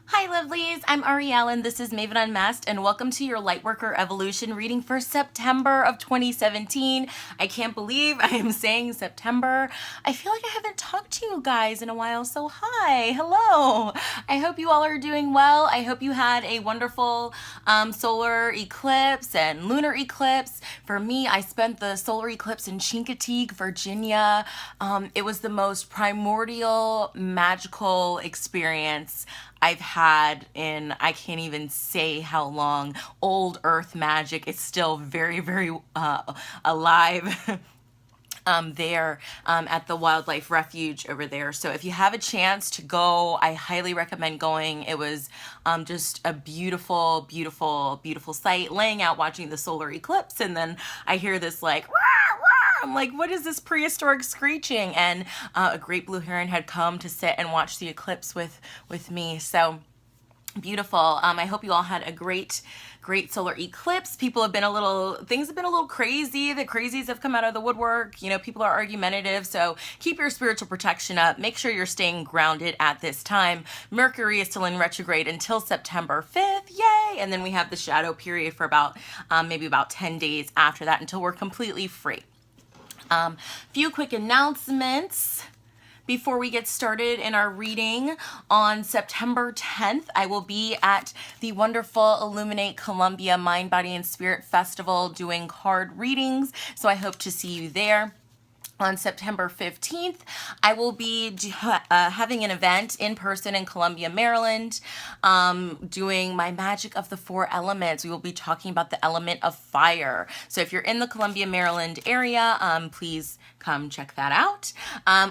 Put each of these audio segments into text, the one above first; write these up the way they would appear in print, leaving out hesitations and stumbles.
Hi lovelies, I'm Ariel and this is Maven Unmasked and welcome to your Lightworker Evolution reading for September of 2017. I can't believe I am saying September. I feel like I haven't talked to you guys in a while, so hi, hello. I hope you all are doing well. I hope you had a wonderful solar eclipse and lunar eclipse. For me, I spent the solar eclipse in Chincoteague, Virginia. It was the most primordial, magical experience I've had in, I can't even say how long. Old earth magic is still very, very alive there at the wildlife refuge over there. So if you have a chance to go, I highly recommend going. It was just a beautiful, beautiful, beautiful sight, laying out watching the solar eclipse. And then I hear this like, rah, rah. I'm like, what is this prehistoric screeching? And a great blue heron had come to sit and watch the eclipse with me. So beautiful. I hope you all had a great solar eclipse. Things have been a little crazy. The crazies have come out of the woodwork. You know, people are argumentative. So keep your spiritual protection up. Make sure you're staying grounded at this time. Mercury is still in retrograde until September 5th. Yay. And then we have the shadow period for about, maybe about 10 days after that until we're completely free. Few quick announcements. Before we get started in our reading, on September 10th, I will be at the wonderful Illuminate Columbia Mind, Body, and Spirit Festival doing card readings, so I hope to see you there. On September 15th, I will be having an event in person in Columbia, Maryland, doing my Magic of the Four Elements. We will be talking about the element of fire. So if you're in the Columbia, Maryland area, please come check that out.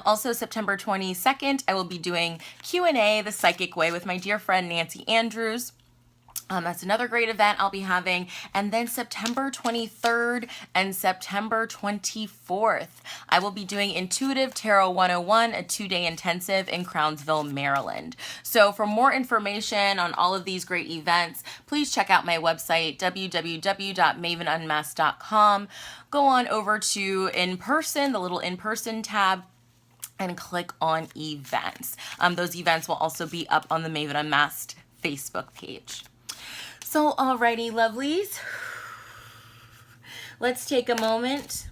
Also, September 22nd, I will be doing Q&A the Psychic Way with my dear friend Nancy Andrews. That's another great event I'll be having. And then September 23rd and September 24th, I will be doing Intuitive Tarot 101, a 2-day intensive in Crownsville, Maryland. So for more information on all of these great events, please check out my website, www.mavenunmasked.com. Go on over to In Person, the little In Person tab, and click on events. Those events will also be up on the Maven Unmasked Facebook page. So, alrighty, lovelies, let's take a moment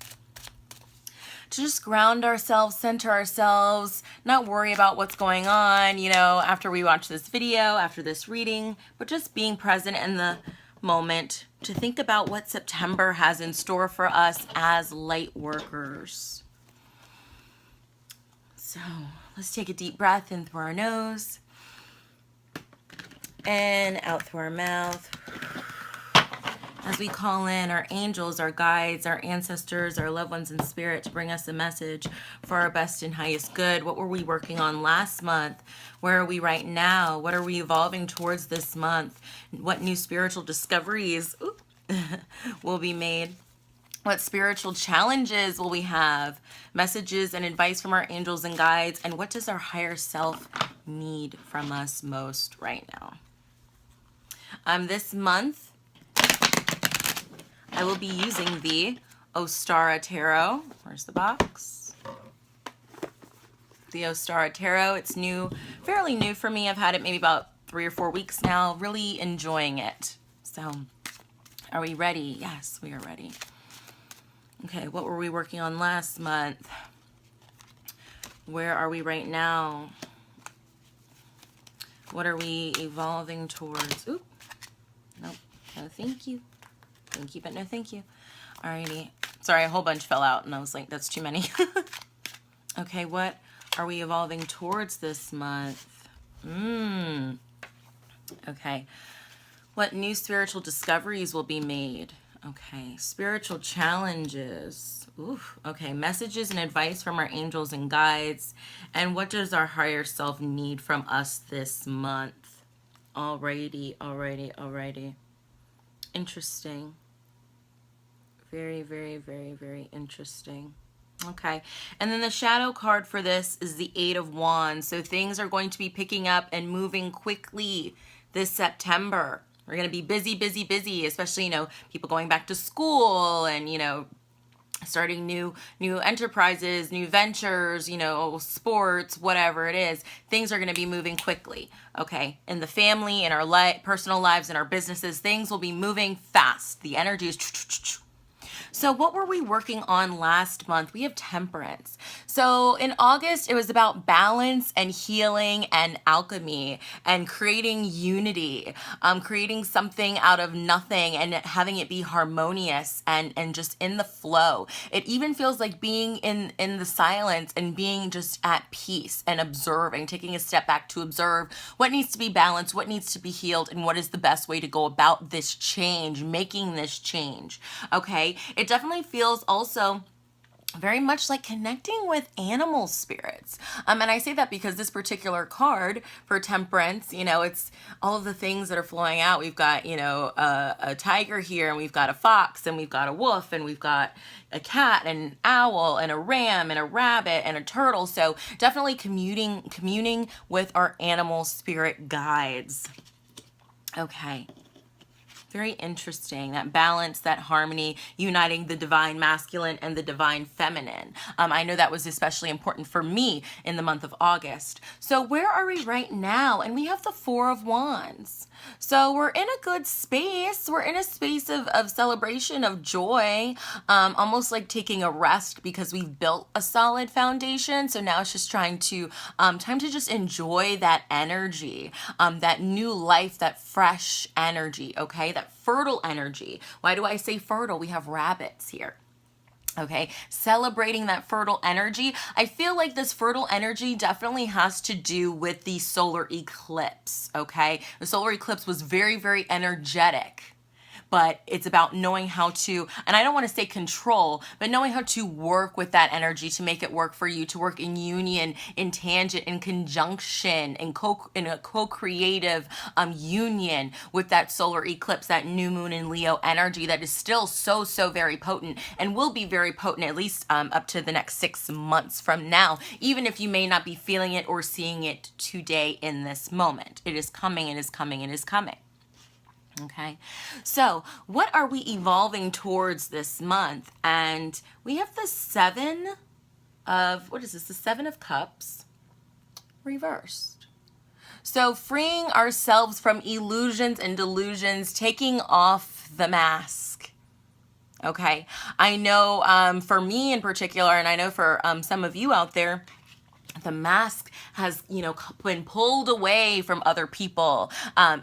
to just ground ourselves, center ourselves, not worry about what's going on, you know, after we watch this video, after this reading, but just being present in the moment to think about what September has in store for us as light workers. So, let's take a deep breath in through our nose and out through our mouth as we call in our angels, our guides, our ancestors, our loved ones in spirit to bring us a message for our best and highest good. What were we working on last month? Where are we right now? What are we evolving towards this month? What new spiritual discoveries will be made? What spiritual challenges will we have? Messages and advice from our angels and guides. And what does our higher self need from us most right now? This month, I will be using the Ostara Tarot. Where's the box? The Ostara Tarot. It's new, fairly new for me. I've had it maybe about 3 or 4 weeks now. Really enjoying it. So, are we ready? Yes, we are ready. Okay, what were we working on last month? Where are we right now? What are we evolving towards? Oop. Nope. No, thank you. Thank you, but no thank you. Alrighty. Sorry, a whole bunch fell out, and I was like, that's too many. Okay, what are we evolving towards this month? Okay. What new spiritual discoveries will be made? Okay. Spiritual challenges. Oof. Okay. Messages and advice from our angels and guides. And what does our higher self need from us this month? Alrighty, alrighty, alrighty. Interesting. Very, very, very, very interesting. Okay, and then the shadow card for this is the Eight of Wands. So things are going to be picking up and moving quickly this September. We're going to be busy, busy, busy, especially, you know, people going back to school and, you know, starting new enterprises, new ventures, sports, whatever it is. Things are going to be moving quickly, okay? In the family, in our personal lives, in our businesses, things will be moving fast. The energy is so what were we working on last month? We have temperance. So in August, it was about balance and healing and alchemy and creating unity, creating something out of nothing and having it be harmonious and just in the flow. It even feels like being in the silence and being just at peace and observing, taking a step back to observe what needs to be balanced, what needs to be healed, and what is the best way to go about this change, making this change, okay? It definitely feels also very much like connecting with animal spirits. And I say that because this particular card for temperance, it's all of the things that are flowing out. We've got, a tiger here, and we've got a fox, and we've got a wolf, and we've got a cat and an owl and a ram and a rabbit and a turtle. So definitely communing with our animal spirit guides. Okay. Very interesting. That balance, that harmony, uniting the divine masculine and the divine feminine. I know that was especially important for me in the month of August. So where are we right now? And we have the Four of Wands. So we're in a good space. We're in a space of celebration, of joy, almost like taking a rest because we've built a solid foundation. So now it's just time to just enjoy that energy, that new life, that fresh energy, okay? That fertile energy. Why do I say fertile? We have rabbits here. Okay, celebrating that fertile energy. I feel like this fertile energy definitely has to do with the solar eclipse, okay? The solar eclipse was very, very energetic. But it's about knowing how to, and I don't want to say control, but knowing how to work with that energy to make it work for you, to work in union, in tangent, in conjunction, in a co-creative union with that solar eclipse, that new moon in Leo energy that is still so, so very potent and will be very potent at least up to the next 6 months from now, even if you may not be feeling it or seeing it today in this moment. It is coming, it is coming, it is coming. Okay, so what are we evolving towards this month? And we have the Seven of, what is this? The Seven of Cups reversed. So freeing ourselves from illusions and delusions, taking off the mask. Okay, I know for me in particular, and I know for some of you out there, the mask has, been pulled away from other people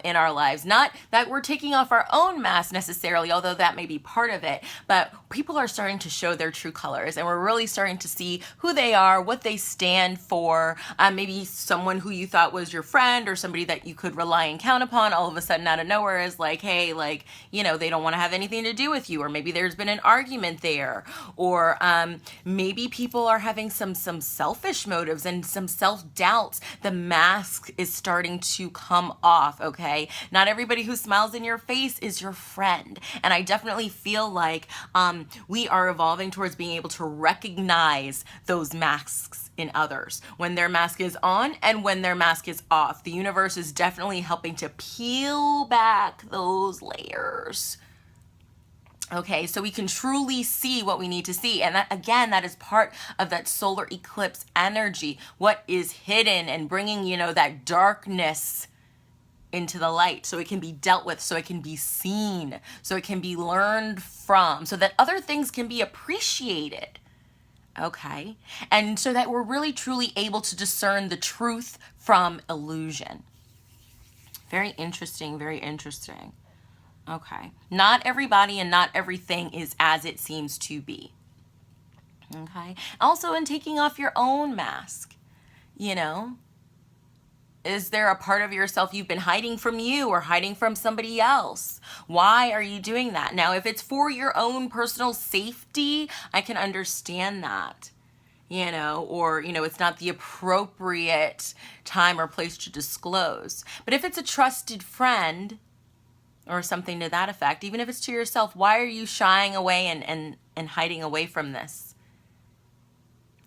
in our lives. Not that we're taking off our own mask necessarily, although that may be part of it, but people are starting to show their true colors, and we're really starting to see who they are, what they stand for. Maybe someone who you thought was your friend or somebody that you could rely and count upon, all of a sudden out of nowhere is like, hey, they don't want to have anything to do with you, or maybe there's been an argument there, or maybe people are having some selfish motives and some self-doubts. The mask is starting to come off, okay? Not everybody who smiles in your face is your friend. And I definitely feel like we are evolving towards being able to recognize those masks in others, when their mask is on and when their mask is off. The universe is definitely helping to peel back those layers. Okay, so we can truly see what we need to see. And that, again, that is part of that solar eclipse energy. What is hidden and bringing, that darkness into the light so it can be dealt with, so it can be seen, so it can be learned from, so that other things can be appreciated. Okay, and so that we're really truly able to discern the truth from illusion. Very interesting, very interesting. Okay. Not everybody and not everything is as it seems to be. Okay. Also, in taking off your own mask, is there a part of yourself you've been hiding from you or hiding from somebody else? Why are you doing that? Now, if it's for your own personal safety, I can understand that. Or, it's not the appropriate time or place to disclose. But if it's a trusted friend, or something to that effect, even if it's to yourself, why are you shying away and hiding away from this?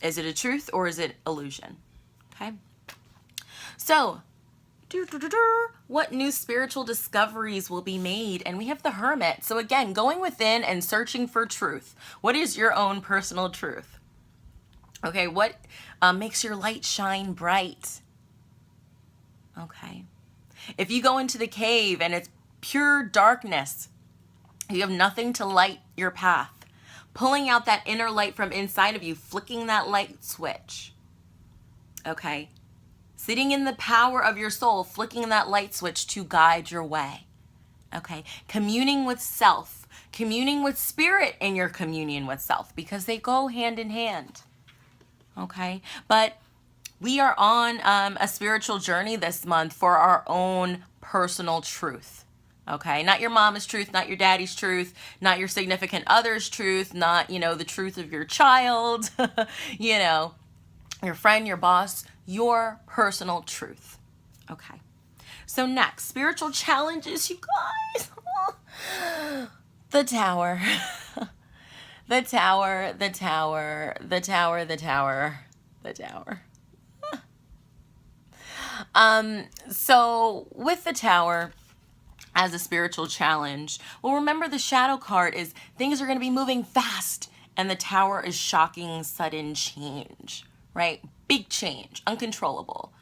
Is it a truth or is it illusion? Okay. So What new spiritual discoveries will be made? And we have the Hermit. So again, going within and searching for truth. What is your own personal truth? Okay, what makes your light shine bright? Okay. If you go into the cave and it's pure darkness, you have nothing to light your path. Pulling out that inner light from inside of you, flicking that light switch. Okay. Sitting in the power of your soul, flicking that light switch to guide your way. Okay. Communing with self, communing with spirit in your communion with self, because they go hand in hand. Okay. But we are on a spiritual journey this month for our own personal truth. Okay, not your mama's truth, not your daddy's truth, not your significant other's truth, not, the truth of your child, your friend, your boss, your personal truth. Okay, so next, spiritual challenges, you guys. The Tower. The Tower, the Tower, the Tower, the Tower, the Tower. So with the Tower, as a spiritual challenge, well, remember the shadow card is things are going to be moving fast, and the Tower is shocking, sudden change, right? Big change, uncontrollable.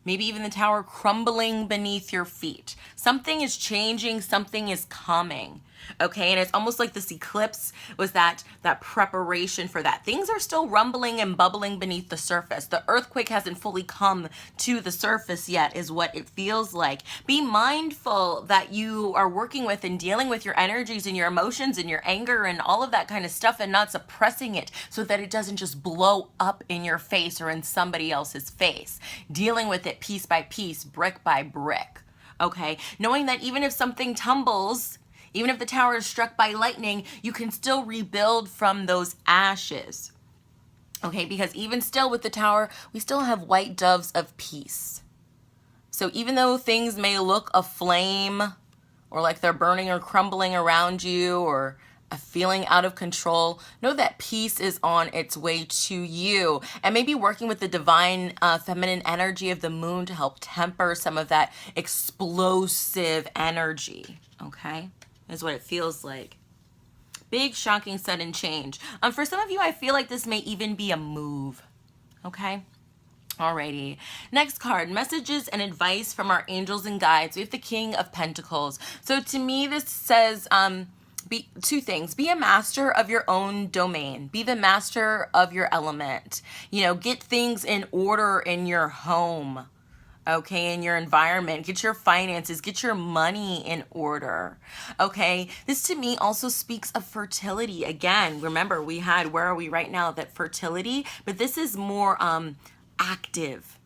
Maybe even the Tower crumbling beneath your feet. Something is changing, something is coming. Okay, and it's almost like this eclipse was that preparation for that. Things are still rumbling and bubbling beneath the surface. The earthquake hasn't fully come to the surface yet, is what it feels like. Be mindful that you are working with and dealing with your energies and your emotions and your anger and all of that kind of stuff, and not suppressing it so that it doesn't just blow up in your face or in somebody else's face. Dealing with it piece by piece, brick by brick. Okay, knowing that even if something tumbles, even if the Tower is struck by lightning, you can still rebuild from those ashes. Okay, because even still with the Tower, we still have white doves of peace. So even though things may look aflame, or like they're burning or crumbling around you, or a feeling out of control, know that peace is on its way to you. And maybe working with the divine feminine energy of the moon to help temper some of that explosive energy. Okay? Is what it feels like. Big, shocking, sudden change. For some of you, I feel like this may even be a move. Okay? Alrighty. Next card, messages and advice from our angels and guides. We have the King of Pentacles. So to me, this says two things. Be a master of your own domain. Be the master of your element. Get things in order in your home. Okay, in your environment, get your finances, get your money in order. Okay, this to me also speaks of fertility. Again, remember where are we right now? That fertility, but this is more active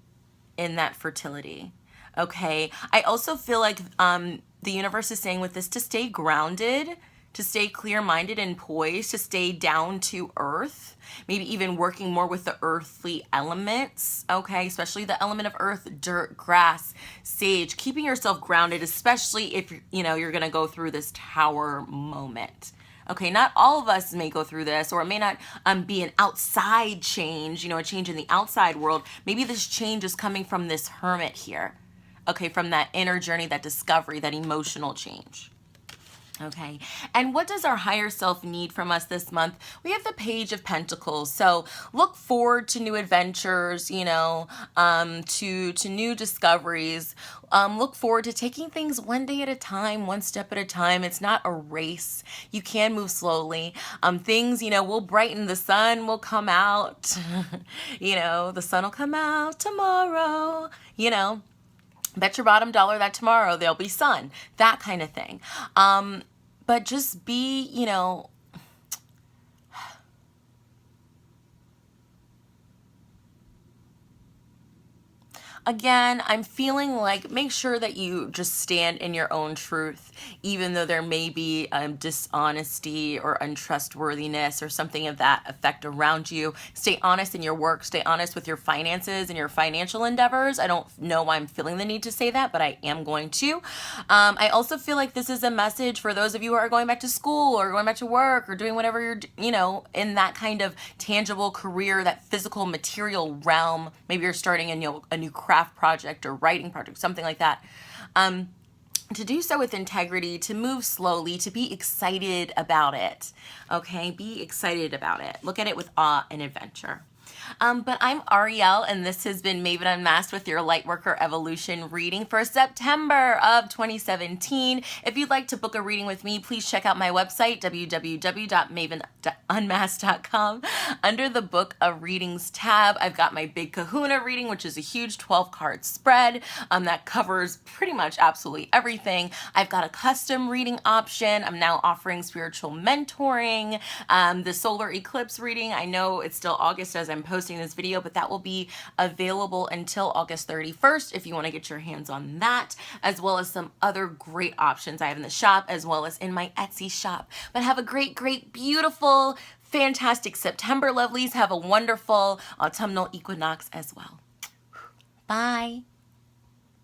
in that fertility. Okay, I also feel like the universe is saying with this to stay grounded, to stay clear-minded and poised, to stay down to earth, maybe even working more with the earthly elements, okay? Especially the element of earth, dirt, grass, sage, keeping yourself grounded, especially if, you're gonna go through this Tower moment. Okay, not all of us may go through this, or it may not be an outside change, a change in the outside world. Maybe this change is coming from this Hermit here, okay, from that inner journey, that discovery, that emotional change. Okay, and what does our higher self need from us this month? We have the Page of Pentacles. So look forward to new adventures, to new discoveries. Look forward to taking things one day at a time, one step at a time. It's not a race. You can move slowly. Things, will brighten. The sun will come out. The sun will come out tomorrow. Bet your bottom dollar that tomorrow there'll be sun, that kind of thing. But just be, again, I'm feeling like make sure that you just stand in your own truth, even though there may be dishonesty or untrustworthiness or something of that effect around you. Stay honest in your work. Stay honest with your finances and your financial endeavors. I don't know why I'm feeling the need to say that, but I am going to. I also feel like this is a message for those of you who are going back to school or going back to work or doing whatever you're, in that kind of tangible career, that physical material realm. Maybe you're starting a new craft craft project or writing project, something like that. To do so with integrity, to move slowly, to be excited about it. Okay, be excited about it. Look at it with awe and adventure. But I'm Ariel, and this has been Maven Unmasked with your Lightworker Evolution reading for September of 2017. If you'd like to book a reading with me, please check out my website, www.mavenunmasked.com. Under the Book of Readings tab, I've got my Big Kahuna reading, which is a huge 12-card spread that covers pretty much absolutely everything. I've got a custom reading option. I'm now offering spiritual mentoring. The solar eclipse reading, I know it's still August as I'm posting this video, but that will be available until August 31st if you want to get your hands on that, as well as some other great options I have in the shop as well as in my Etsy shop. But have a great, beautiful, fantastic September, lovelies. Have a wonderful autumnal equinox as well. Bye.